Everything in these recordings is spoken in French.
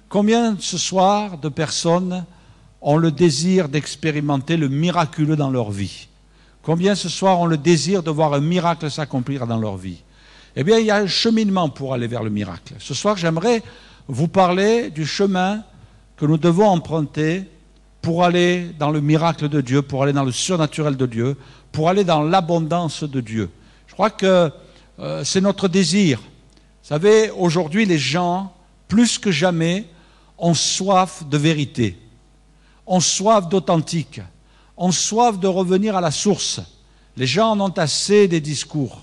Combien ce soir de personnes ont le désir d'expérimenter le miraculeux dans leur vie? Combien ce soir ont le désir de voir un miracle s'accomplir dans leur vie? Eh bien, il y a un cheminement pour aller vers le miracle. Ce soir, j'aimerais vous parler du chemin que nous devons emprunter pour aller dans le miracle de Dieu, pour aller dans le surnaturel de Dieu, pour aller dans l'abondance de Dieu. Je crois que c'est notre désir. Vous savez, aujourd'hui, les gens, plus que jamais, ont soif de vérité, ont soif d'authentique, ont soif de revenir à la source. Les gens en ont assez des discours,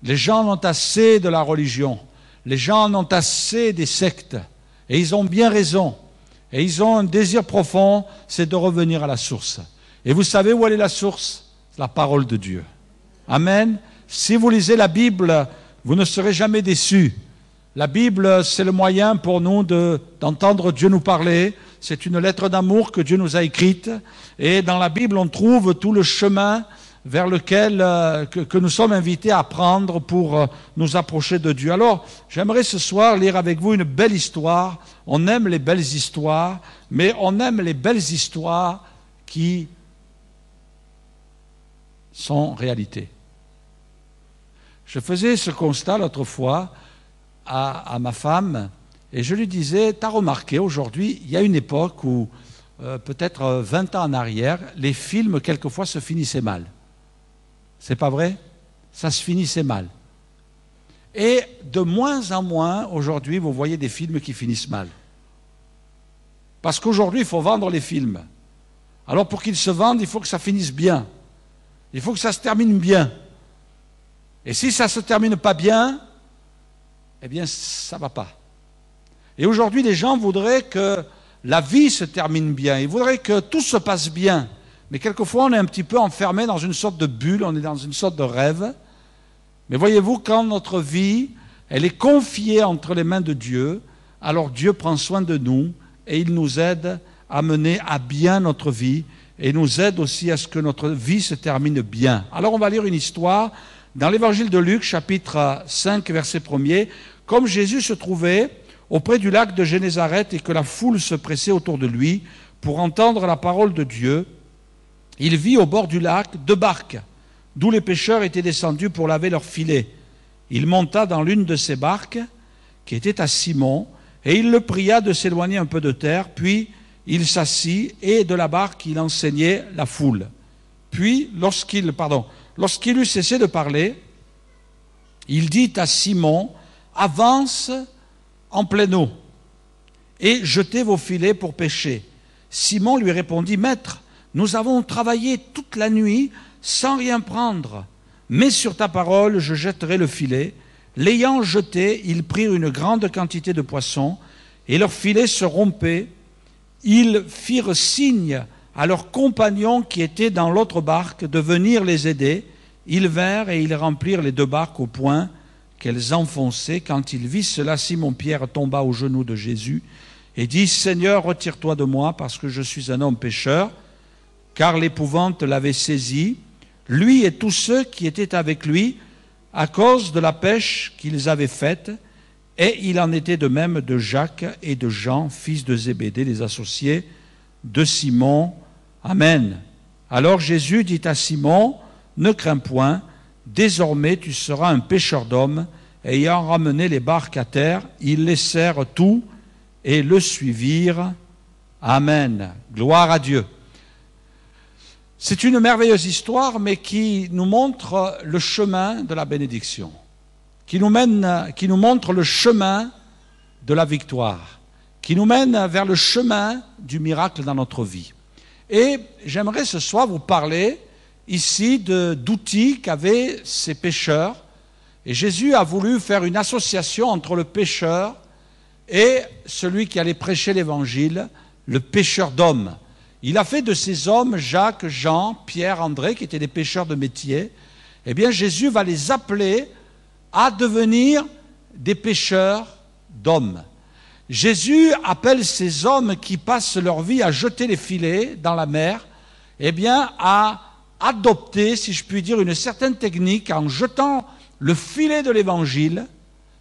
les gens en ont assez de la religion, les gens en ont assez des sectes, et ils ont bien raison. Et ils ont un désir profond, c'est de revenir à la source. Et vous savez où elle est la source? C'est la parole de Dieu. Amen. Si vous lisez la Bible, vous ne serez jamais déçus. La Bible, c'est le moyen pour nous d'entendre Dieu nous parler. C'est une lettre d'amour que Dieu nous a écrite. Et dans la Bible, on trouve tout le chemin vers lequel que nous sommes invités à prendre pour nous approcher de Dieu. Alors, j'aimerais ce soir lire avec vous une belle histoire. On aime les belles histoires, mais on aime les belles histoires qui sont réalité. Je faisais ce constat l'autre fois à ma femme, et je lui disais, t'as remarqué, aujourd'hui, il y a une époque où, peut-être 20 ans en arrière, les films, quelquefois, se finissaient mal. C'est pas vrai? Ça se finissait mal. Et de moins en moins, aujourd'hui, vous voyez des films qui finissent mal. Parce qu'aujourd'hui, il faut vendre les films. Alors pour qu'ils se vendent, il faut que ça finisse bien. Il faut que ça se termine bien. Et si ça ne se termine pas bien, eh bien, ça ne va pas. Et aujourd'hui, les gens voudraient que la vie se termine bien. Ils voudraient que tout se passe bien. Mais quelquefois, on est un petit peu enfermé dans une sorte de bulle, on est dans une sorte de rêve. Mais voyez-vous, quand notre vie, elle est confiée entre les mains de Dieu, alors Dieu prend soin de nous et il nous aide à mener à bien notre vie et nous aide aussi à ce que notre vie se termine bien. Alors on va lire une histoire dans l'évangile de Luc, chapitre 5, verset 1er. Comme Jésus se trouvait auprès du lac de Génézareth et que la foule se pressait autour de lui pour entendre la parole de Dieu, il vit au bord du lac 2 barques, d'où les pêcheurs étaient descendus pour laver leurs filets. Il monta dans l'une de ces barques, qui était à Simon, et il le pria de s'éloigner un peu de terre, puis il s'assit, et de la barque il enseignait la foule. Puis, lorsqu'il eut cessé de parler, il dit à Simon, « Avance en pleine eau, et jetez vos filets pour pêcher. » Simon lui répondit, « Maître, nous avons travaillé toute la nuit sans rien prendre, mais sur ta parole, je jetterai le filet. » L'ayant jeté, ils prirent une grande quantité de poissons, et leurs filets se rompaient. Ils firent signe à leurs compagnons qui étaient dans l'autre barque de venir les aider. Ils vinrent et ils remplirent les 2 barques au point qu'elles enfonçaient. Quand ils virent cela, Simon-Pierre tomba aux genoux de Jésus et dit, « Seigneur, retire-toi de moi, parce que je suis un homme pécheur. » Car l'épouvante l'avait saisi, lui et tous ceux qui étaient avec lui, à cause de la pêche qu'ils avaient faite, et il en était de même de Jacques et de Jean, fils de Zébédée, les associés de Simon. Amen. Alors Jésus dit à Simon, « Ne crains point, désormais tu seras un pêcheur d'hommes. » Ayant ramené les barques à terre, ils laissèrent tout et le suivirent. Amen. Gloire à Dieu. C'est une merveilleuse histoire, mais qui nous montre le chemin de la bénédiction, qui nous montre le chemin de la victoire, qui nous mène vers le chemin du miracle dans notre vie. Et j'aimerais ce soir vous parler ici d'outils qu'avaient ces pêcheurs. Et Jésus a voulu faire une association entre le pêcheur et celui qui allait prêcher l'évangile, le pêcheur d'hommes. Il a fait de ces hommes, Jacques, Jean, Pierre, André, qui étaient des pêcheurs de métier. Eh bien, Jésus va les appeler à devenir des pêcheurs d'hommes. Jésus appelle ces hommes qui passent leur vie à jeter les filets dans la mer, eh bien, à adopter, si je puis dire, une certaine technique en jetant le filet de l'évangile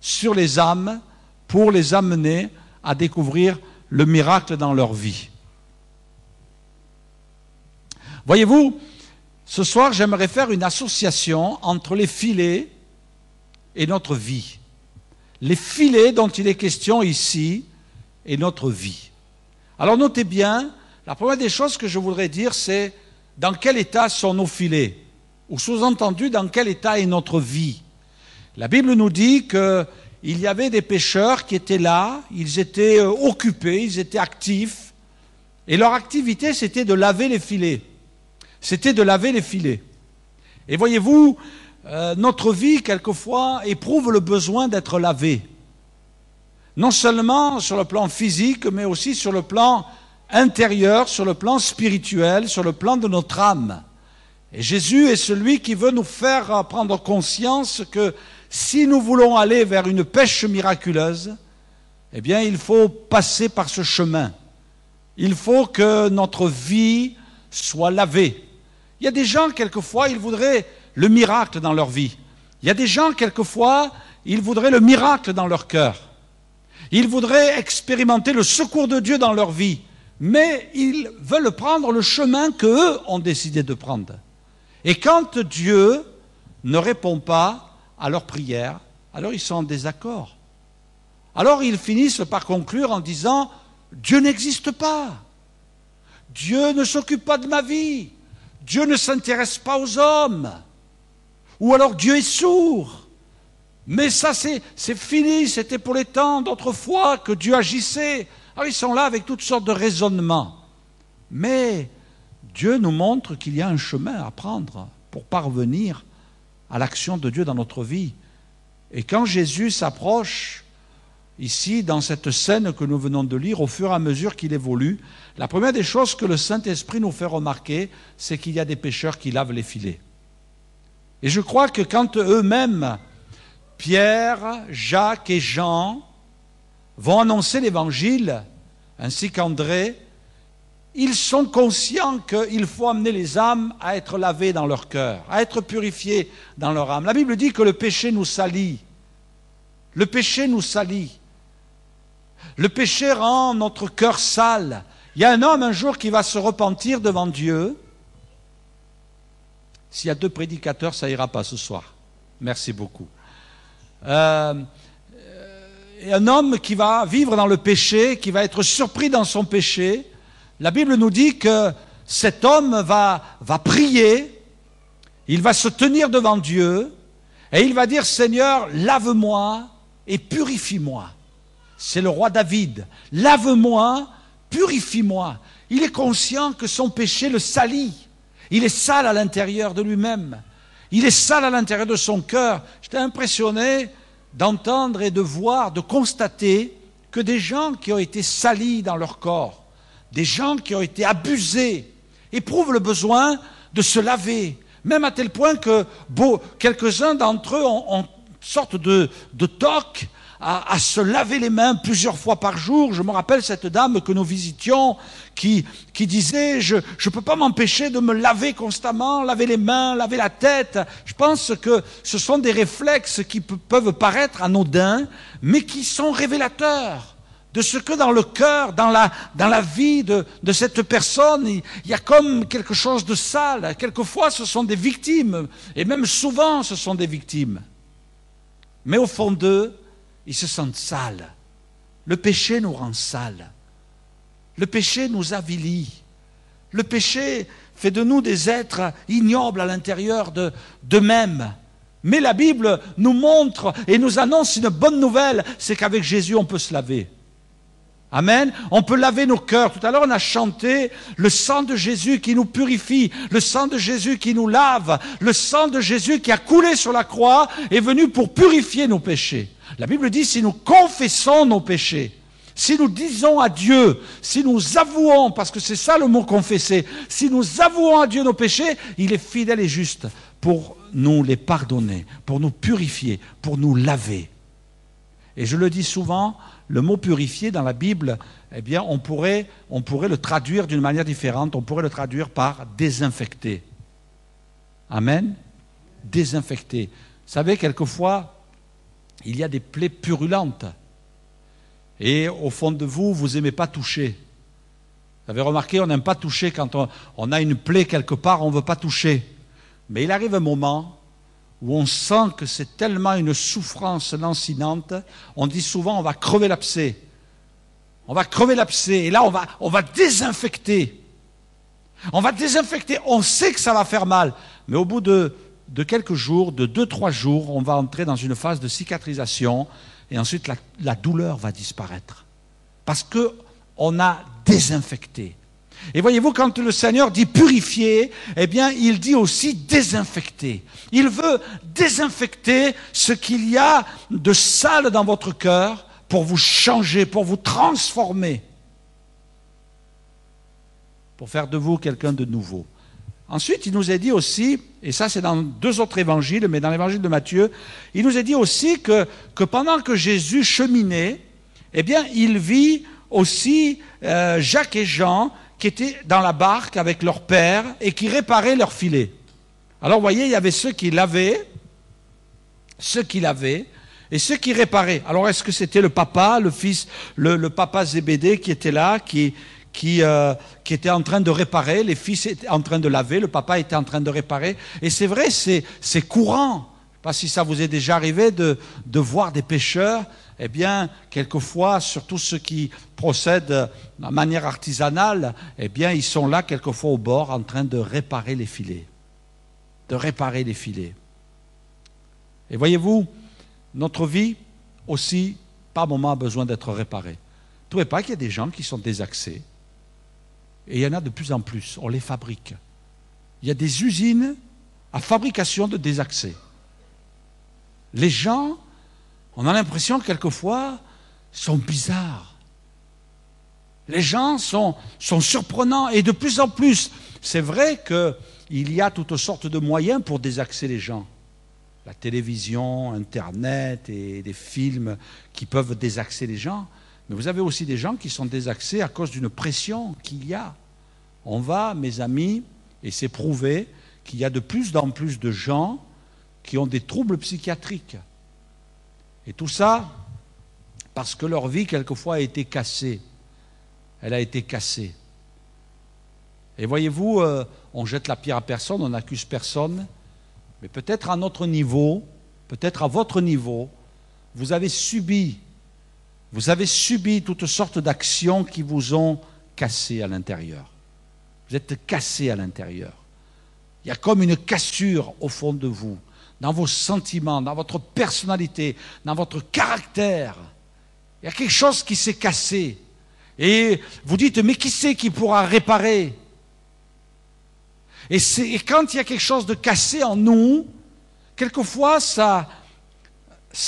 sur les âmes pour les amener à découvrir le miracle dans leur vie. Voyez-vous, ce soir, j'aimerais faire une association entre les filets et notre vie. Les filets dont il est question ici et notre vie. Alors notez bien, la première des choses que je voudrais dire, c'est dans quel état sont nos filets, ou sous-entendu, dans quel état est notre vie. La Bible nous dit qu'il y avait des pêcheurs qui étaient là, ils étaient occupés, ils étaient actifs, et leur activité, c'était de laver les filets. C'était de laver les filets. Et voyez-vous, notre vie, quelquefois, éprouve le besoin d'être lavée. Non seulement sur le plan physique, mais aussi sur le plan intérieur, sur le plan spirituel, sur le plan de notre âme. Et Jésus est celui qui veut nous faire prendre conscience que si nous voulons aller vers une pêche miraculeuse, eh bien, il faut passer par ce chemin. Il faut que notre vie soit lavée. Il y a des gens, quelquefois, ils voudraient le miracle dans leur vie. Il y a des gens, quelquefois, ils voudraient le miracle dans leur cœur. Ils voudraient expérimenter le secours de Dieu dans leur vie. Mais ils veulent prendre le chemin qu'eux ont décidé de prendre. Et quand Dieu ne répond pas à leurs prières, alors ils sont en désaccord. Alors ils finissent par conclure en disant « Dieu n'existe pas. Dieu ne s'occupe pas de ma vie. Dieu ne s'intéresse pas aux hommes. » Ou alors Dieu est sourd. Mais ça c'est fini, c'était pour les temps d'autrefois que Dieu agissait. Alors ils sont là avec toutes sortes de raisonnements. Mais Dieu nous montre qu'il y a un chemin à prendre pour parvenir à l'action de Dieu dans notre vie. Et quand Jésus s'approche, ici, dans cette scène que nous venons de lire, au fur et à mesure qu'il évolue, la première des choses que le Saint-Esprit nous fait remarquer, c'est qu'il y a des pécheurs qui lavent les filets. Et je crois que quand eux-mêmes, Pierre, Jacques et Jean, vont annoncer l'Évangile, ainsi qu'André, ils sont conscients qu'il faut amener les âmes à être lavées dans leur cœur, à être purifiées dans leur âme. La Bible dit que le péché nous salit. Le péché nous salit. Le péché rend notre cœur sale. Il y a un homme un jour qui va se repentir devant Dieu. S'il y a 2 prédicateurs, ça ira pas ce soir. Merci beaucoup. Et un homme qui va vivre dans le péché, qui va être surpris dans son péché, la Bible nous dit que cet homme va prier, il va se tenir devant Dieu, et il va dire « Seigneur, lave-moi et purifie-moi ». C'est le roi David. « Lave-moi, purifie-moi ». Il est conscient que son péché le salit. Il est sale à l'intérieur de lui-même. Il est sale à l'intérieur de son cœur. J'étais impressionné d'entendre et de voir, de constater que des gens qui ont été salis dans leur corps, des gens qui ont été abusés, éprouvent le besoin de se laver, même à tel point que quelques-uns d'entre eux ont une sorte de toc à se laver les mains plusieurs fois par jour. Je me rappelle cette dame que nous visitions qui disait « Je ne peux pas m'empêcher de me laver constamment, laver les mains, laver la tête ». Je pense que ce sont des réflexes qui peuvent paraître anodins, mais qui sont révélateurs de ce que dans le cœur, dans la vie de cette personne, il y a comme quelque chose de sale. Quelquefois, ce sont des victimes, et même souvent, ce sont des victimes. Mais au fond d'eux, ils se sentent sales. Le péché nous rend sales. Le péché nous avilit. Le péché fait de nous des êtres ignobles à l'intérieur d'eux-mêmes. Mais la Bible nous montre et nous annonce une bonne nouvelle, c'est qu'avec Jésus, on peut se laver. Amen. On peut laver nos cœurs. Tout à l'heure, on a chanté le sang de Jésus qui nous purifie, le sang de Jésus qui nous lave, le sang de Jésus qui a coulé sur la croix est venu pour purifier nos péchés. La Bible dit, si nous confessons nos péchés, si nous disons à Dieu, si nous avouons, parce que c'est ça le mot confesser, si nous avouons à Dieu nos péchés, il est fidèle et juste pour nous les pardonner, pour nous purifier, pour nous laver. Et je le dis souvent, le mot purifier dans la Bible, eh bien, on pourrait le traduire d'une manière différente. On pourrait le traduire par désinfecter. Amen. Désinfecter. Vous savez, quelquefois, il y a des plaies purulentes. Et au fond de vous, vous n'aimez pas toucher. Vous avez remarqué, on n'aime pas toucher quand on a une plaie quelque part, on ne veut pas toucher. Mais il arrive un moment où on sent que c'est tellement une souffrance lancinante, on dit souvent on va crever l'abcès. On va crever l'abcès, et là on va désinfecter. On va désinfecter, on sait que ça va faire mal, mais au bout de quelques jours, de 2-3 jours, on va entrer dans une phase de cicatrisation, et ensuite la douleur va disparaître. Parce qu'on a désinfecté. Et voyez-vous, quand le Seigneur dit purifier, eh bien, il dit aussi désinfecter. Il veut désinfecter ce qu'il y a de sale dans votre cœur pour vous changer, pour vous transformer, pour faire de vous quelqu'un de nouveau. Ensuite, il nous est dit aussi, et ça c'est dans 2 autres évangiles, mais dans l'évangile de Matthieu, il nous est dit aussi que pendant que Jésus cheminait, eh bien, il vit aussi Jacques et Jean qui étaient dans la barque avec leur père et qui réparaient leurs filets. Alors, vous voyez, il y avait ceux qui lavaient et ceux qui réparaient. Alors, est-ce que c'était le papa, le fils, le papa Zébédée qui était là, qui était en train de réparer, les fils étaient en train de laver, le papa était en train de réparer. Et c'est vrai, c'est courant. Je ne sais pas si ça vous est déjà arrivé de voir des pêcheurs. Eh bien, quelquefois, surtout ceux qui procèdent de manière artisanale, eh bien, ils sont là quelquefois au bord en train de réparer les filets. De réparer les filets. Et voyez-vous, notre vie aussi, par moments, a besoin d'être réparée. Vous ne trouvez pas qu'il y a des gens qui sont désaxés? Et il y en a de plus en plus, on les fabrique. Il y a des usines à fabrication de désaxés. Les gens, on a l'impression quelquefois, sont bizarres. Les gens sont surprenants et de plus en plus. C'est vrai qu'il y a toutes sortes de moyens pour désaxer les gens. La télévision, Internet et des films qui peuvent désaxer les gens. Mais vous avez aussi des gens qui sont désaxés à cause d'une pression qu'il y a. On va, mes amis, et c'est prouvé qu'il y a de plus en plus de gens qui ont des troubles psychiatriques. Et tout ça parce que leur vie, quelquefois, a été cassée. Elle a été cassée. Et voyez-vous, on jette la pierre à personne, on n'accuse personne, mais peut-être à notre niveau, peut-être à votre niveau, vous avez subi toutes sortes d'actions qui vous ont cassé à l'intérieur. Vous êtes cassé à l'intérieur. Il y a comme une cassure au fond de vous, dans vos sentiments, dans votre personnalité, dans votre caractère. Il y a quelque chose qui s'est cassé. Et vous dites, mais qui c'est qui pourra réparer? Et quand il y a quelque chose de cassé en nous, quelquefois ça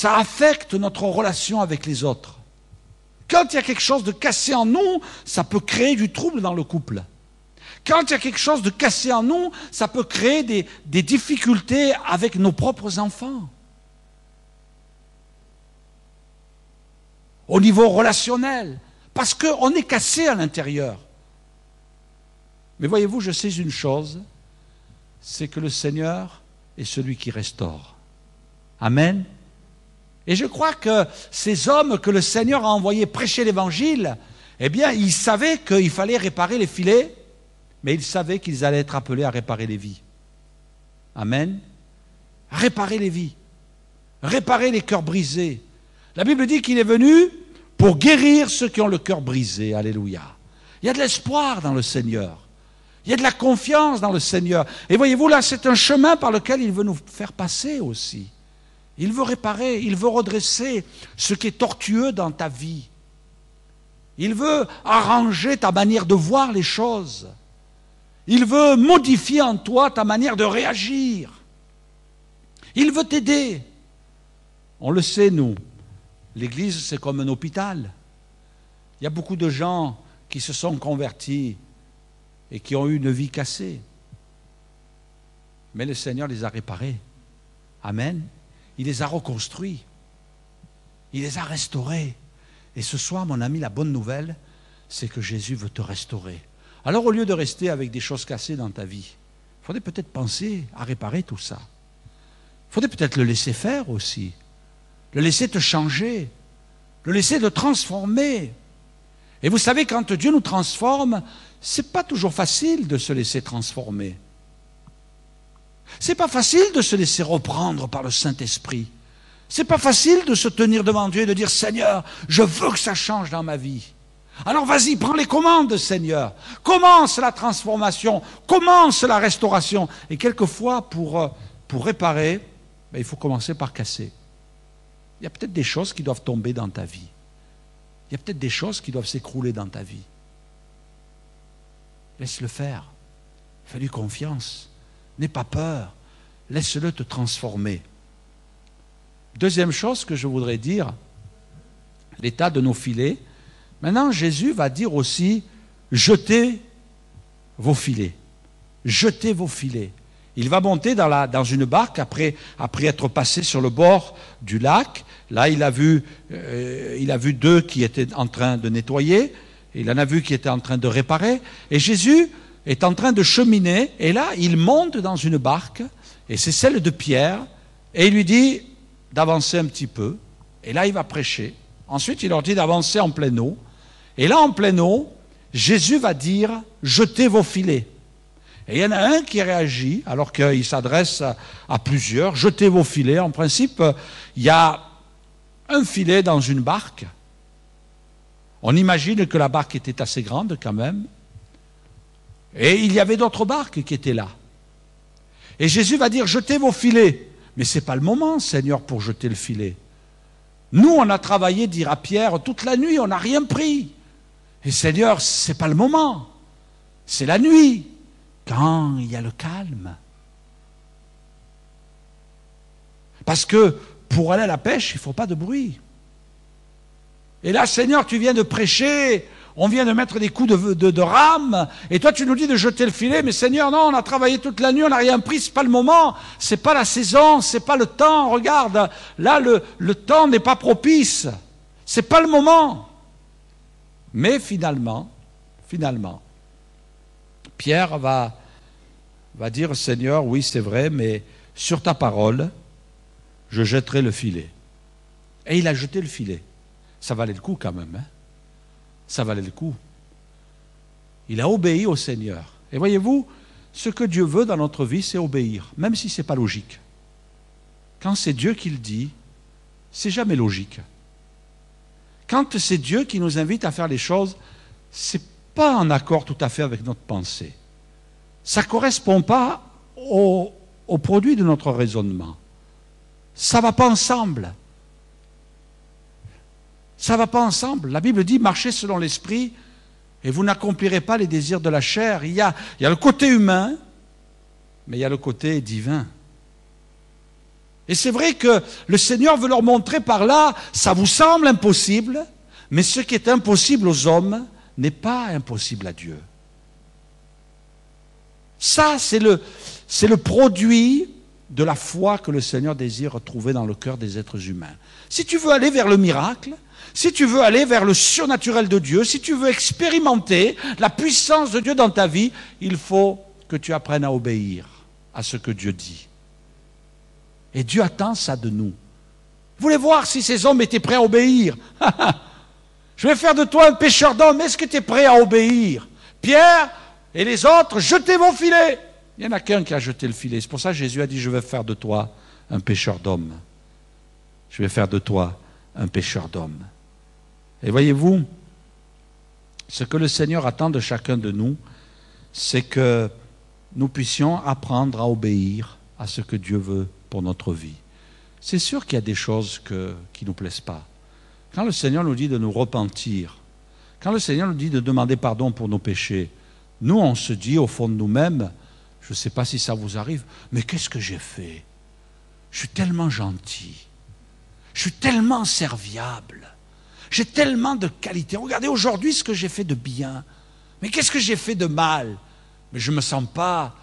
affecte notre relation avec les autres. Quand il y a quelque chose de cassé en nous, ça peut créer du trouble dans le couple. Quand il y a quelque chose de cassé en nous, ça peut créer des difficultés avec nos propres enfants. Au niveau relationnel. Parce qu'on est cassé à l'intérieur. Mais voyez-vous, je sais une chose, c'est que le Seigneur est celui qui restaure. Amen. Et je crois que ces hommes que le Seigneur a envoyés prêcher l'Évangile, eh bien, ils savaient qu'il fallait réparer les filets, mais ils savaient qu'ils allaient être appelés à réparer les vies. Amen. Réparer les vies. Réparer les cœurs brisés. La Bible dit qu'il est venu pour guérir ceux qui ont le cœur brisé. Alléluia. Il y a de l'espoir dans le Seigneur. Il y a de la confiance dans le Seigneur. Et voyez-vous, là, c'est un chemin par lequel il veut nous faire passer aussi. Il veut réparer, il veut redresser ce qui est tortueux dans ta vie. Il veut arranger ta manière de voir les choses. Il veut modifier en toi ta manière de réagir. Il veut t'aider. On le sait, nous. L'Église, c'est comme un hôpital. Il y a beaucoup de gens qui se sont convertis et qui ont eu une vie cassée. Mais le Seigneur les a réparés. Amen. Il les a reconstruits. Il les a restaurés. Et ce soir, mon ami, la bonne nouvelle, c'est que Jésus veut te restaurer. Alors, au lieu de rester avec des choses cassées dans ta vie, il faudrait peut-être penser à réparer tout ça. Il faudrait peut-être le laisser faire aussi. Le laisser te changer. le laisser le transformer. Et vous savez, quand Dieu nous transforme, c'est pas toujours facile de se laisser transformer. C'est pas facile de se laisser reprendre par le Saint-Esprit. C'est pas facile de se tenir devant Dieu et de dire « Seigneur, je veux que ça change dans ma vie. » Alors vas-y, prends les commandes, Seigneur. Commence la transformation, commence la restauration. Et quelquefois, pour réparer, il faut commencer par casser. Il y a peut-être des choses qui doivent tomber dans ta vie. Il y a peut-être des choses qui doivent s'écrouler dans ta vie. Laisse-le faire. Fais-lui confiance. N'aie pas peur. Laisse-le te transformer. Deuxième chose que je voudrais dire, l'état de nos filets. Maintenant, Jésus va dire aussi, jetez vos filets. Jetez vos filets. Il va monter dans une barque après être passé sur le bord du lac. Là, il a vu deux qui étaient en train de nettoyer. Il en a vu qui étaient en train de réparer. Et Jésus est en train de cheminer. Et là, il monte dans une barque. Et c'est celle de Pierre. Et il lui dit d'avancer un petit peu. Et là, il va prêcher. Ensuite, il leur dit d'avancer en pleine eau. Et là, en pleine eau, Jésus va dire « Jetez vos filets ». Et il y en a un qui réagit, alors qu'il s'adresse à plusieurs. « Jetez vos filets ». En principe, il y a un filet dans une barque. On imagine que la barque était assez grande quand même. Et il y avait d'autres barques qui étaient là. Et Jésus va dire « Jetez vos filets ». Mais ce n'est pas le moment, Seigneur, pour jeter le filet. Nous, on a travaillé, dira Pierre, toute la nuit, on n'a rien pris. Et Seigneur, ce n'est pas le moment. C'est la nuit, quand il y a le calme. Parce que pour aller à la pêche, il ne faut pas de bruit. Et là, Seigneur, tu viens de prêcher, on vient de mettre des coups de rame, et toi tu nous dis de jeter le filet, mais Seigneur, non, on a travaillé toute la nuit, on n'a rien pris, ce n'est pas le moment, ce n'est pas la saison, ce n'est pas le temps, regarde, là le temps n'est pas propice, ce n'est pas le moment. Mais finalement, Pierre va dire, Seigneur, oui c'est vrai, mais sur ta parole, je jetterai le filet. Et il a jeté le filet. Ça valait le coup quand même, hein? Ça valait le coup. Il a obéi au Seigneur. Et voyez-vous, ce que Dieu veut dans notre vie, c'est obéir, même si ce n'est pas logique. Quand c'est Dieu qui le dit, c'est jamais logique. Quand c'est Dieu qui nous invite à faire les choses, ce n'est pas en accord tout à fait avec notre pensée. Ça ne correspond pas au produit de notre raisonnement. Ça ne va pas ensemble. Ça ne va pas ensemble. La Bible dit, marchez selon l'esprit et vous n'accomplirez pas les désirs de la chair. Il y a le côté humain, mais il y a le côté divin. Et c'est vrai que le Seigneur veut leur montrer par là, ça vous semble impossible, mais ce qui est impossible aux hommes n'est pas impossible à Dieu. Ça, c'est le produit de la foi que le Seigneur désire trouver dans le cœur des êtres humains. Si tu veux aller vers le miracle, si tu veux aller vers le surnaturel de Dieu, si tu veux expérimenter la puissance de Dieu dans ta vie, il faut que tu apprennes à obéir à ce que Dieu dit. Et Dieu attend ça de nous. Vous voulez voir si ces hommes étaient prêts à obéir? Je vais faire de toi un pêcheur d'hommes. Est-ce que tu es prêt à obéir? Pierre et les autres, jetez vos filets. Il n'y en a qu'un qui a jeté le filet. C'est pour ça que Jésus a dit, je vais faire de toi un pêcheur d'hommes. Je vais faire de toi un pêcheur d'hommes. Et voyez-vous, ce que le Seigneur attend de chacun de nous, c'est que nous puissions apprendre à obéir à ce que Dieu veut pour notre vie. C'est sûr qu'il y a des choses qui ne nous plaisent pas. Quand le Seigneur nous dit de nous repentir, quand le Seigneur nous dit de demander pardon pour nos péchés, nous on se dit au fond de nous-mêmes, je ne sais pas si ça vous arrive, mais qu'est-ce que j'ai fait? Je suis tellement gentil, je suis tellement serviable, j'ai tellement de qualités. Regardez aujourd'hui ce que j'ai fait de bien, mais qu'est-ce que j'ai fait de mal? Mais je ne me sens pas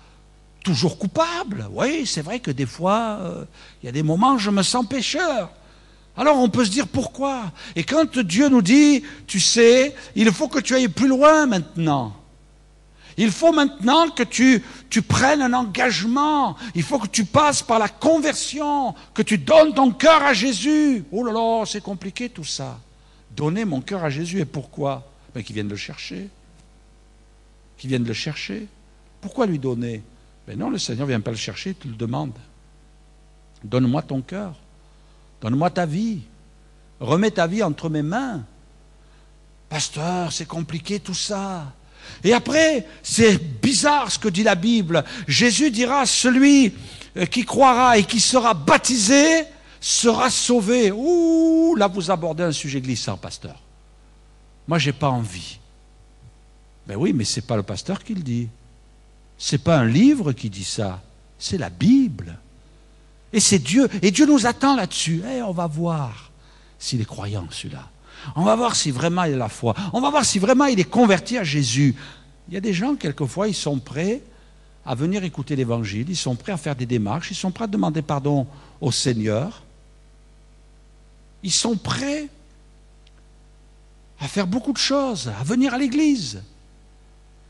toujours coupable. Oui, c'est vrai que des fois, il y a des moments où je me sens pécheur. Alors on peut se dire pourquoi? Et quand Dieu nous dit, tu sais, il faut que tu ailles plus loin maintenant. Il faut maintenant que tu prennes un engagement. Il faut que tu passes par la conversion, que tu donnes ton cœur à Jésus. Oh là là, c'est compliqué tout ça. donner mon cœur à Jésus. Et pourquoi? Ben, qu'il vienne le chercher. Qu'il vienne le chercher. Pourquoi lui donner? Ben non, le Seigneur ne vient pas le chercher, il te le demande. Donne-moi ton cœur. Donne-moi ta vie. Remets ta vie entre mes mains. Pasteur, c'est compliqué tout ça. Et après, c'est bizarre ce que dit la Bible. Jésus dira, celui qui croira et qui sera baptisé sera sauvé. Ouh, là vous abordez un sujet glissant, pasteur. Moi, j'ai pas envie. Ben oui, mais c'est pas le pasteur qui le dit. C'est pas un livre qui dit ça. C'est la Bible. Et c'est Dieu. Et Dieu nous attend là-dessus. On va voir s'il est croyant, celui-là. On va voir si vraiment il a la foi. On va voir si vraiment il est converti à Jésus. Il y a des gens, quelquefois, ils sont prêts à venir écouter l'Évangile. Ils sont prêts à faire des démarches. Ils sont prêts à demander pardon au Seigneur. Ils sont prêts à faire beaucoup de choses, à venir à l'église.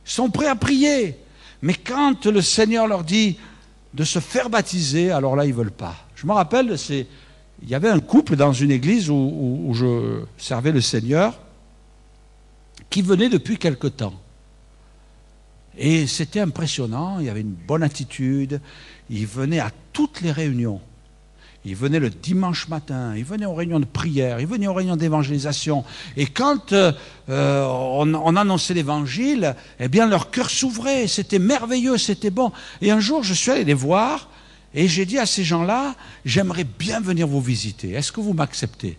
Ils sont prêts à prier. Mais quand le Seigneur leur dit de se faire baptiser, alors là, ils ne veulent pas. Je me rappelle, il y avait un couple dans une église où je servais le Seigneur qui venait depuis quelque temps. Et c'était impressionnant, il y avait une bonne attitude, il venait à toutes les réunions. Il venait le dimanche matin, il venait aux réunions de prière, il venait aux réunions d'évangélisation. Et quand on annonçait l'évangile, eh bien leur cœur s'ouvrait, c'était merveilleux, c'était bon. Et un jour, je suis allé les voir et j'ai dit à ces gens-là, j'aimerais bien venir vous visiter. Est-ce que vous m'acceptez?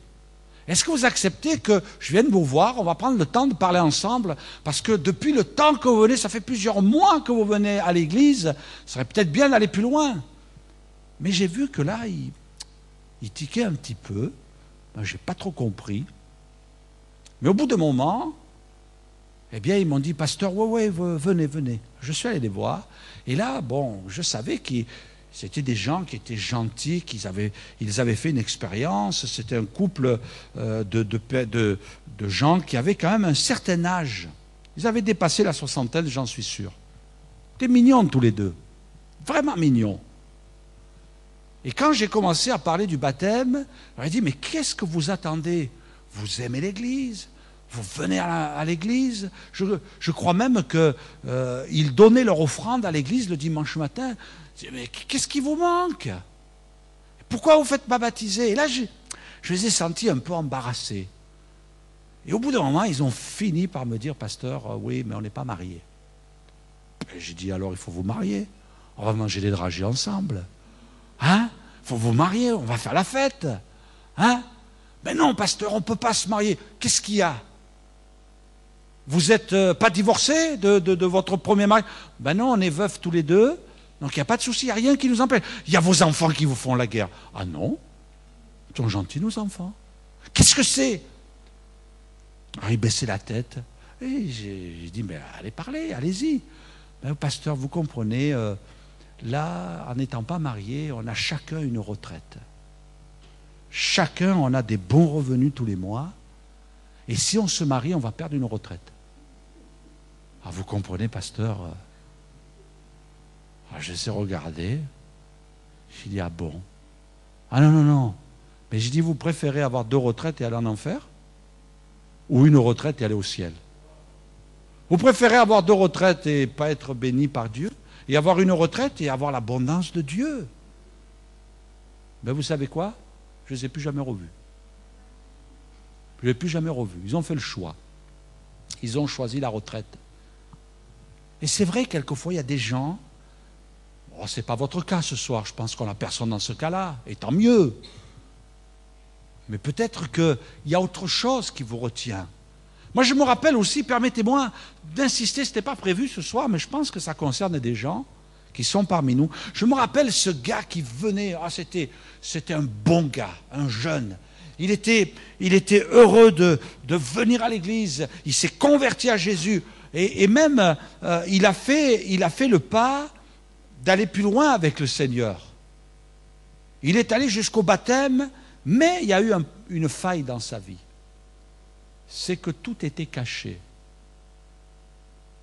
Est-ce que vous acceptez que je vienne vous voir? On va prendre le temps de parler ensemble, parce que depuis le temps que vous venez, ça fait plusieurs mois que vous venez à l'église, ça serait peut-être bien d'aller plus loin. Mais j'ai vu que là, il tiquait un petit peu. Ben, je n'ai pas trop compris. Mais au bout d'un moment, eh bien, ils m'ont dit, pasteur, ouais, venez, venez. Je suis allé les voir. Et là, bon, je savais que c'était des gens qui étaient gentils, ils avaient fait une expérience. C'était un couple de gens qui avaient quand même un certain âge. Ils avaient dépassé la soixantaine, j'en suis sûr. Ils étaient mignons tous les deux. Vraiment mignons. Et quand j'ai commencé à parler du baptême, j'aurais dit, mais qu'est-ce que vous attendez? Vous aimez l'Église? Vous venez à l'Église? Je crois même qu'ils donnaient leur offrande à l'Église le dimanche matin. Je dis, mais qu'est-ce qui vous manque? Pourquoi vous ne faites pas baptiser? Et là, je les ai sentis un peu embarrassés. Et au bout d'un moment, ils ont fini par me dire, pasteur, oui, mais on n'est pas mariés. J'ai dit, alors il faut vous marier. On va manger des dragées ensemble. Hein? Il faut vous marier, on va faire la fête. Hein? Mais non, pasteur, on ne peut pas se marier. Qu'est-ce qu'il y a? Vous n'êtes pas divorcés de votre premier mari? Ben non, on est veufs tous les deux, donc il n'y a pas de souci, il n'y a rien qui nous empêche. Il y a vos enfants qui vous font la guerre. Ah non? Ils sont gentils, nos enfants. Qu'est-ce que c'est? Alors, il baissait la tête. Et j'ai dit, mais allez parler, allez-y. Ben, pasteur, vous comprenez... Là, en n'étant pas mariés, on a chacun une retraite. Chacun, on a des bons revenus tous les mois. Et si on se marie, on va perdre une retraite. Ah, vous comprenez, pasteur? Je les ai regardés. J'ai dit, ah bon? Ah non. Mais j'ai dit, vous préférez avoir 2 retraites et aller en enfer? Ou une retraite et aller au ciel? Vous préférez avoir 2 retraites et pas être béni par Dieu? Et avoir une retraite et avoir l'abondance de Dieu? Ben vous savez quoi? Je ne les ai plus jamais revus. Je ne les ai plus jamais revus. Ils ont fait le choix. Ils ont choisi la retraite. Et c'est vrai, quelquefois, il y a des gens... Oh, ce n'est pas votre cas ce soir. Je pense qu'on n'a personne dans ce cas-là. Et tant mieux. Mais peut-être qu'il y a autre chose qui vous retient. Moi, je me rappelle aussi, permettez-moi d'insister, ce n'était pas prévu ce soir, mais je pense que ça concerne des gens qui sont parmi nous. Je me rappelle ce gars qui venait, c'était un bon gars, un jeune. Il était heureux de venir à l'église, il s'est converti à Jésus, et même il a fait le pas d'aller plus loin avec le Seigneur. Il est allé jusqu'au baptême, mais il y a eu une faille dans sa vie. C'est que tout était caché.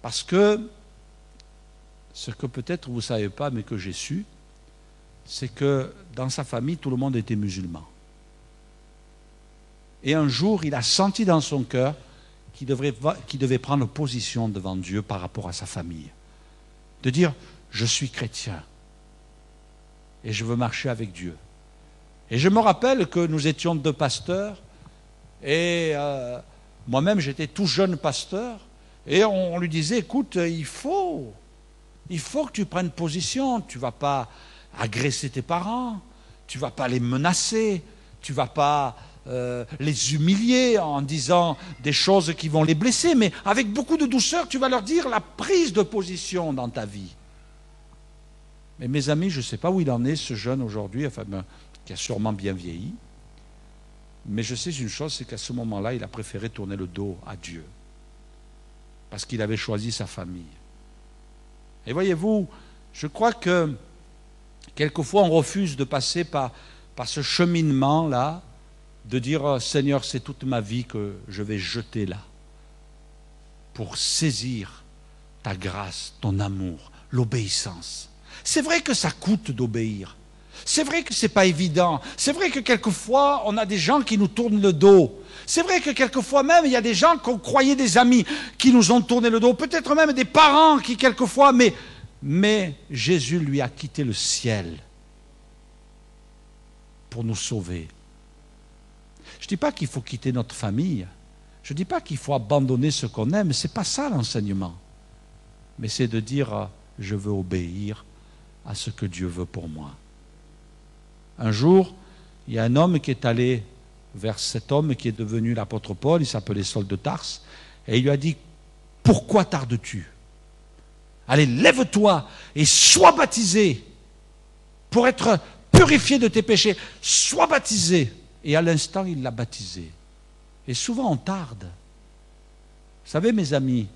Parce que, ce que peut-être vous ne savez pas, mais que j'ai su, c'est que dans sa famille, tout le monde était musulman. Et un jour, il a senti dans son cœur qu'il devait prendre position devant Dieu par rapport à sa famille. De dire, je suis chrétien et je veux marcher avec Dieu. Et je me rappelle que nous étions 2 pasteurs et moi-même j'étais tout jeune pasteur et on lui disait, écoute, il faut que tu prennes position, tu ne vas pas agresser tes parents, tu ne vas pas les menacer, tu ne vas pas les humilier en disant des choses qui vont les blesser, mais avec beaucoup de douceur, tu vas leur dire la prise de position dans ta vie. Mais mes amis, je ne sais pas où il en est, ce jeune aujourd'hui, enfin, qui a sûrement bien vieilli, mais je sais une chose, c'est qu'à ce moment-là, il a préféré tourner le dos à Dieu, parce qu'il avait choisi sa famille. Et voyez-vous, je crois que quelquefois on refuse de passer par ce cheminement-là, de dire, Seigneur, c'est toute ma vie que je vais jeter là, pour saisir ta grâce, ton amour, l'obéissance. C'est vrai que ça coûte d'obéir. C'est vrai que ce n'est pas évident. C'est vrai que quelquefois, on a des gens qui nous tournent le dos. C'est vrai que quelquefois même, il y a des gens qu'on croyait des amis qui nous ont tourné le dos. Peut-être même des parents qui quelquefois... Mais Jésus lui a quitté le ciel pour nous sauver. Je ne dis pas qu'il faut quitter notre famille. Je ne dis pas qu'il faut abandonner ce qu'on aime. Ce n'est pas ça l'enseignement. Mais c'est de dire, je veux obéir à ce que Dieu veut pour moi. Un jour, il y a un homme qui est allé vers cet homme qui est devenu l'apôtre Paul, il s'appelait Saul de Tarse, et il lui a dit, pourquoi tardes-tu? Allez, lève-toi et sois baptisé pour être purifié de tes péchés. Sois baptisé. Et à l'instant, il l'a baptisé. Et souvent, on tarde. Vous savez, mes amis,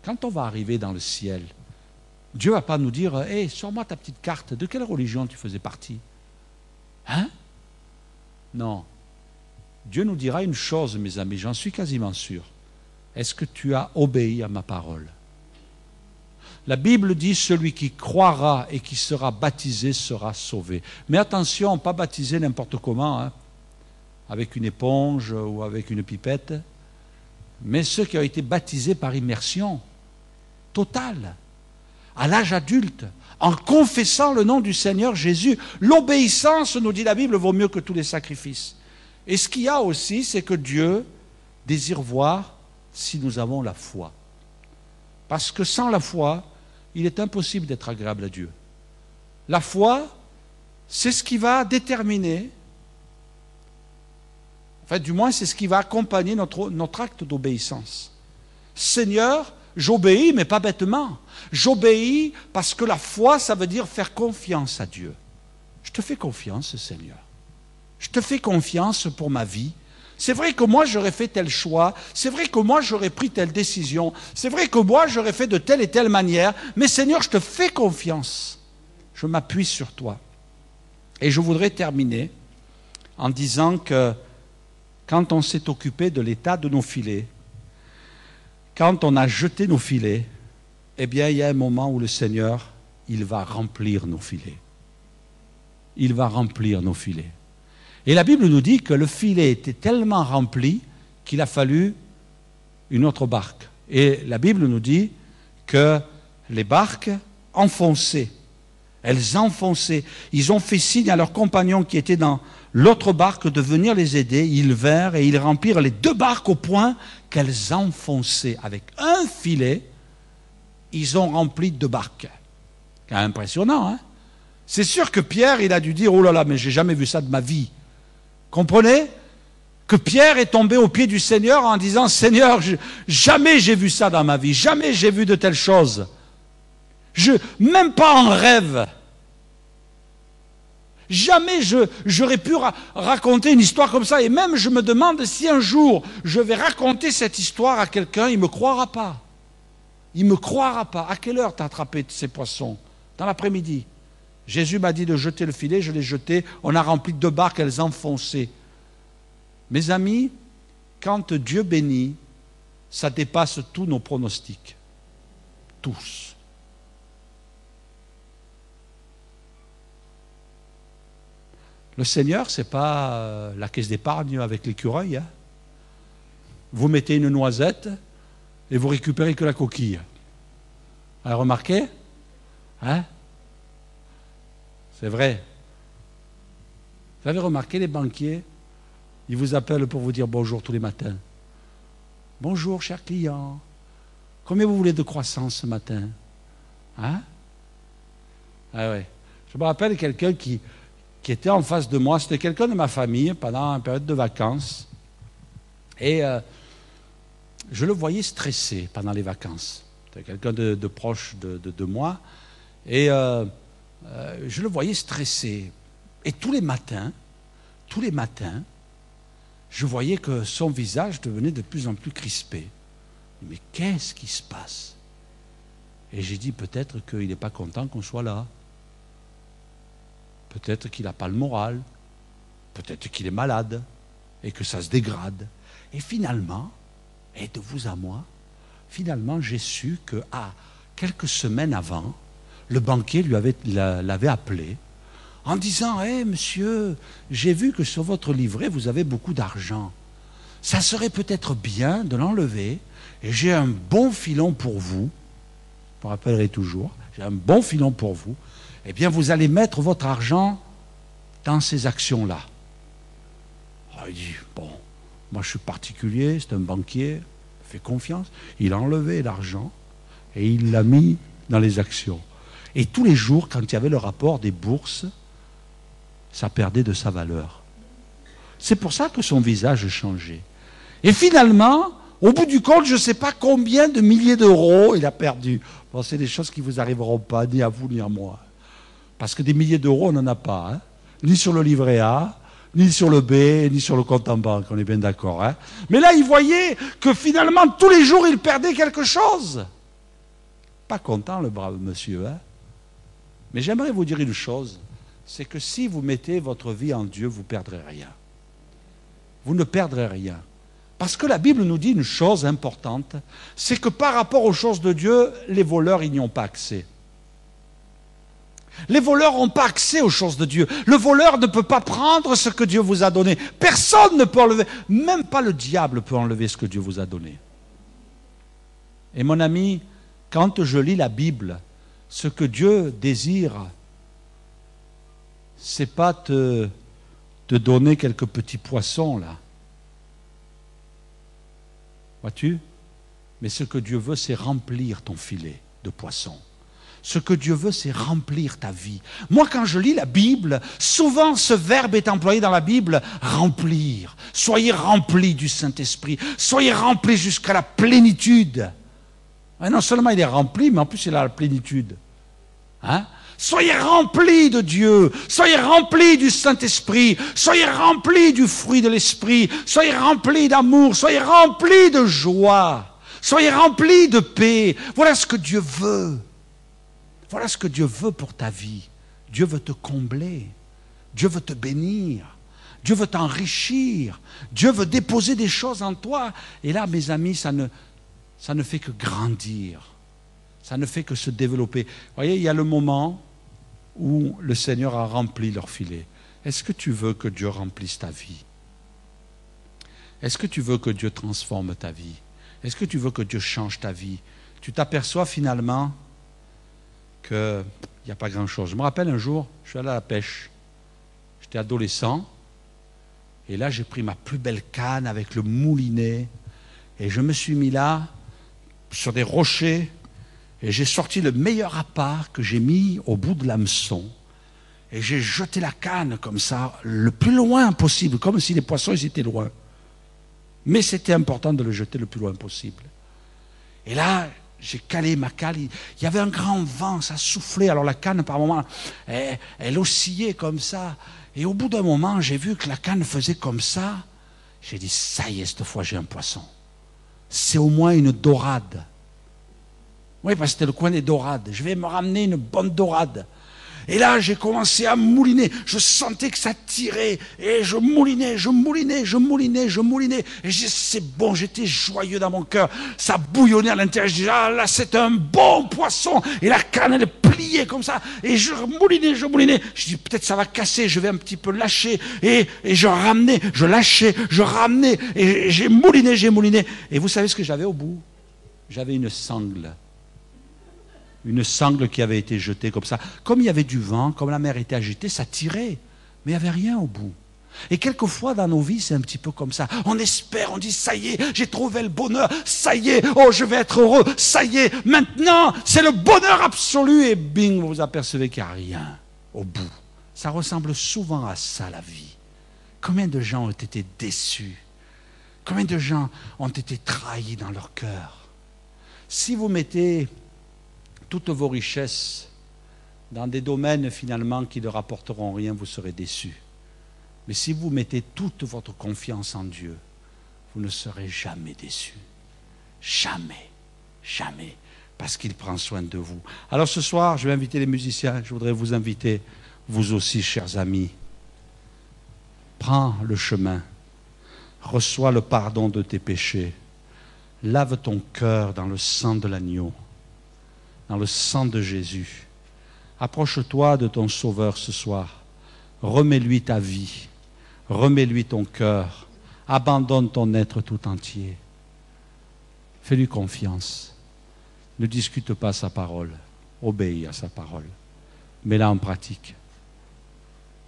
quand on va arriver dans le ciel, Dieu ne va pas nous dire, « Hey, sors-moi ta petite carte, de quelle religion tu faisais partie ?» Hein? Non. Dieu nous dira une chose, mes amis, j'en suis quasiment sûr. Est-ce que tu as obéi à ma parole? La Bible dit, celui qui croira et qui sera baptisé sera sauvé. Mais attention, pas baptisé n'importe comment, hein, avec une éponge ou avec une pipette, mais ceux qui ont été baptisés par immersion totale, à l'âge adulte, en confessant le nom du Seigneur Jésus. L'obéissance, nous dit la Bible, vaut mieux que tous les sacrifices. Et ce qu'il y a aussi, c'est que Dieu désire voir si nous avons la foi. Parce que sans la foi, il est impossible d'être agréable à Dieu. La foi, c'est ce qui va déterminer, enfin du moins c'est ce qui va accompagner notre acte d'obéissance. Seigneur, j'obéis, mais pas bêtement. J'obéis parce que la foi, ça veut dire faire confiance à Dieu. Je te fais confiance, Seigneur. Je te fais confiance pour ma vie. C'est vrai que moi, j'aurais fait tel choix. C'est vrai que moi, j'aurais pris telle décision. C'est vrai que moi, j'aurais fait de telle et telle manière. Mais Seigneur, je te fais confiance. Je m'appuie sur toi. Et je voudrais terminer en disant que quand on s'est occupé de l'état de nos filets, quand on a jeté nos filets, eh bien, il y a un moment où le Seigneur, il va remplir nos filets. Il va remplir nos filets. Et la Bible nous dit que le filet était tellement rempli qu'il a fallu une autre barque. Et la Bible nous dit que les barques enfonçaient. Elles enfonçaient. Ils ont fait signe à leurs compagnons qui étaient dans l'autre barque de venir les aider. Ils vinrent et ils remplirent les 2 barques au point qu'elles enfonçaient. Avec un filet, ils ont rempli 2 barques. C'est impressionnant, hein? C'est sûr que Pierre, il a dû dire, oh là là, mais j'ai jamais vu ça de ma vie. Comprenez? Que Pierre est tombé aux pieds du Seigneur en disant, Seigneur, jamais j'ai vu ça dans ma vie, jamais j'ai vu de telles choses. Même pas en rêve. Jamais j'aurais pu raconter une histoire comme ça. Et même je me demande si un jour je vais raconter cette histoire à quelqu'un, il ne me croira pas. Il ne me croira pas. À quelle heure tu as attrapé ces poissons? Dans l'après-midi. Jésus m'a dit de jeter le filet, je l'ai jeté. On a rempli 2 barques, elles enfonçaient. Mes amis, quand Dieu bénit, ça dépasse tous nos pronostics. Tous. Le Seigneur, ce n'est pas la caisse d'épargne avec l'écureuil. Hein. vous mettez une noisette et vous récupérez que la coquille. Vous avez remarqué? Hein? C'est vrai. Vous avez remarqué, les banquiers, ils vous appellent pour vous dire bonjour tous les matins. Bonjour, cher client. Combien vous voulez de croissance ce matin? Hein? Ah ouais. Je me rappelle quelqu'un qui était en face de moi. C'était quelqu'un de ma famille pendant une période de vacances. Et je le voyais stressé pendant les vacances. C'était quelqu'un de proche de moi. Et je le voyais stressé. Et tous les matins, je voyais que son visage devenait de plus en plus crispé. Mais qu'est-ce qui se passe? Et j'ai dit, peut-être qu'il n'est pas content qu'on soit là. Peut-être qu'il n'a pas le moral. Peut-être qu'il est malade et que ça se dégrade. Et finalement, et de vous à moi, finalement j'ai su que, quelques semaines avant, le banquier l'avait appelé en disant, monsieur, j'ai vu que sur votre livret, vous avez beaucoup d'argent. Ça serait peut-être bien de l'enlever, et j'ai un bon filon pour vous. Je me rappellerai toujours, j'ai un bon filon pour vous. Eh bien, vous allez mettre votre argent dans ces actions-là. Il dit, bon, moi je suis particulier, c'est un banquier, fait confiance. Il a enlevé l'argent et il l'a mis dans les actions. Et tous les jours, quand il y avait le rapport des bourses, ça perdait de sa valeur. C'est pour ça que son visage changeait. Et finalement, au bout du compte, je ne sais pas combien de milliers d'euros il a perdu. Bon, c'est des choses qui ne vous arriveront pas, ni à vous, ni à moi. Parce que des milliers d'euros, on n'en a pas. Hein. Ni sur le livret A, ni sur le B, ni sur le compte en banque, on est bien d'accord. Hein. Mais là, il voyait que finalement, tous les jours, il perdait quelque chose. Pas content, le brave monsieur. Hein. Mais j'aimerais vous dire une chose, c'est que si vous mettez votre vie en Dieu, vous ne perdrez rien. Vous ne perdrez rien. Parce que la Bible nous dit une chose importante, c'est que par rapport aux choses de Dieu, les voleurs, ils n'y ont pas accès. Les voleurs n'ont pas accès aux choses de Dieu. Le voleur ne peut pas prendre ce que Dieu vous a donné. Personne ne peut enlever, même pas le diable peut enlever ce que Dieu vous a donné. Et mon ami, quand je lis la Bible, ce que Dieu désire, c'est pas te donner quelques petits poissons là. Vois-tu? Mais ce que Dieu veut, c'est remplir ton filet de poissons. Ce que Dieu veut, c'est remplir ta vie. Moi, quand je lis la Bible, souvent ce verbe est employé dans la Bible, remplir. Soyez remplis du Saint-Esprit. Soyez remplis jusqu'à la plénitude. Et non seulement il est rempli, mais en plus il a la plénitude. Hein? Soyez remplis de Dieu, soyez remplis du Saint-Esprit, soyez remplis du fruit de l'Esprit, soyez remplis d'amour, soyez remplis de joie, soyez remplis de paix. Voilà ce que Dieu veut. Voilà ce que Dieu veut pour ta vie. Dieu veut te combler, Dieu veut te bénir, Dieu veut t'enrichir, Dieu veut déposer des choses en toi. Et là, mes amis, ça ne fait que grandir. Ça ne fait que se développer. Vous voyez, il y a le moment où le Seigneur a rempli leur filet. Est-ce que tu veux que Dieu remplisse ta vie? Est-ce que tu veux que Dieu transforme ta vie? Est-ce que tu veux que Dieu change ta vie? Tu t'aperçois finalement qu'il n'y a pas grand-chose. Je me rappelle un jour, je suis allé à la pêche. J'étais adolescent. Et là, j'ai pris ma plus belle canne avec le moulinet. Et je me suis mis là, sur des rochers. Et j'ai sorti le meilleur appât que j'ai mis au bout de l'hameçon. Et j'ai jeté la canne comme ça, le plus loin possible, comme si les poissons ils étaient loin. Mais c'était important de le jeter le plus loin possible. Et là, j'ai calé ma canne. Il y avait un grand vent, ça soufflait. Alors la canne, par moments, elle oscillait comme ça. Et au bout d'un moment, j'ai vu que la canne faisait comme ça. J'ai dit, ça y est, cette fois j'ai un poisson. C'est au moins une dorade. Oui, parce que c'était le coin des dorades. Je vais me ramener une bonne dorade. Et là, j'ai commencé à mouliner. Je sentais que ça tirait. Et je moulinais, je moulinais, je moulinais, je moulinais. Et je disais, c'est bon, j'étais joyeux dans mon cœur. Ça bouillonnait à l'intérieur. Je disais, ah là, c'est un bon poisson. Et la canne, elle est pliais comme ça, et je moulinais. Je dis, peut-être ça va casser, je vais un petit peu lâcher, et je ramenais, je lâchais, je ramenais, et j'ai mouliné. Et vous savez ce que j'avais au bout? J'avais une sangle qui avait été jetée comme ça. Comme il y avait du vent, comme la mer était agitée, ça tirait, mais il n'y avait rien au bout. Et quelquefois dans nos vies, c'est un petit peu comme ça. On espère, on dit, ça y est, j'ai trouvé le bonheur, ça y est, oh, je vais être heureux, ça y est, maintenant, c'est le bonheur absolu. Et bing, vous vous apercevez qu'il n'y a rien au bout. Ça ressemble souvent à ça, la vie. Combien de gens ont été déçus? Combien de gens ont été trahis dans leur cœur? Si vous mettez toutes vos richesses dans des domaines finalement qui ne rapporteront rien, vous serez déçus. Mais si vous mettez toute votre confiance en Dieu, vous ne serez jamais déçus. Jamais, jamais, parce qu'il prend soin de vous. Alors ce soir, je vais inviter les musiciens, je voudrais vous inviter, vous aussi, chers amis. Prends le chemin, reçois le pardon de tes péchés, lave ton cœur dans le sang de l'agneau, dans le sang de Jésus. Approche-toi de ton Sauveur ce soir, remets-lui ta vie. Remets-lui ton cœur, abandonne ton être tout entier. Fais-lui confiance. Ne discute pas sa parole, obéis à sa parole. Mets-la en pratique.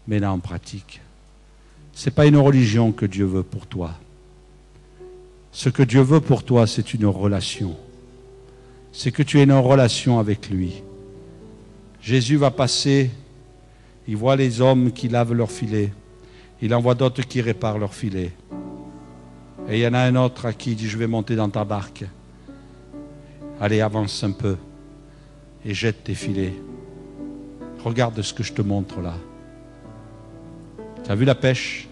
Mets-la en pratique. Ce n'est pas une religion que Dieu veut pour toi. Ce que Dieu veut pour toi, c'est une relation. C'est que tu aies une relation avec lui. Jésus va passer, il voit les hommes qui lavent leurs filets. Il en voit d'autres qui réparent leur filet. Et il y en a un autre à qui il dit, je vais monter dans ta barque. Allez, avance un peu et jette tes filets. Regarde ce que je te montre là. Tu as vu la pêche?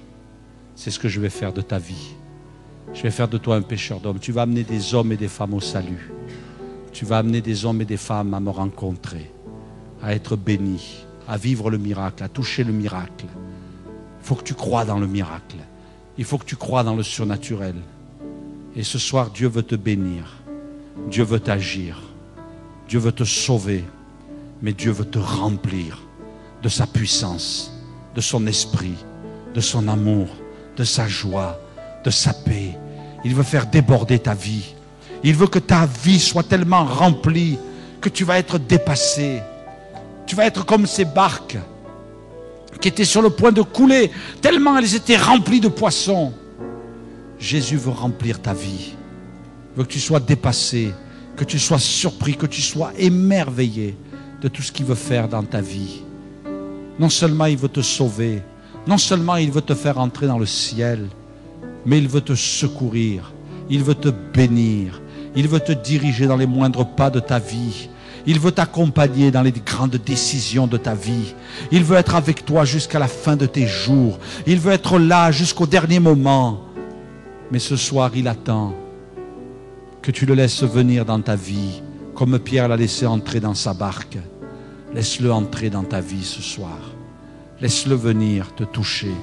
C'est ce que je vais faire de ta vie. Je vais faire de toi un pêcheur d'hommes. Tu vas amener des hommes et des femmes au salut. Tu vas amener des hommes et des femmes à me rencontrer, à être bénis, à vivre le miracle, à toucher le miracle. Il faut que tu crois dans le miracle. Il faut que tu crois dans le surnaturel. Et ce soir, Dieu veut te bénir. Dieu veut t'agir. Dieu veut te sauver. Mais Dieu veut te remplir de sa puissance, de son esprit, de son amour, de sa joie, de sa paix. Il veut faire déborder ta vie. Il veut que ta vie soit tellement remplie que tu vas être dépassé. Tu vas être comme ces barques qui étaient sur le point de couler, tellement elles étaient remplies de poissons. Jésus veut remplir ta vie. Il veut que tu sois dépassé, que tu sois surpris, que tu sois émerveillé de tout ce qu'il veut faire dans ta vie. Non seulement il veut te sauver, non seulement il veut te faire entrer dans le ciel, mais il veut te secourir, il veut te bénir, il veut te diriger dans les moindres pas de ta vie. Il veut t'accompagner dans les grandes décisions de ta vie. Il veut être avec toi jusqu'à la fin de tes jours. Il veut être là jusqu'au dernier moment. Mais ce soir, il attend que tu le laisses venir dans ta vie, comme Pierre l'a laissé entrer dans sa barque. Laisse-le entrer dans ta vie ce soir. Laisse-le venir te toucher.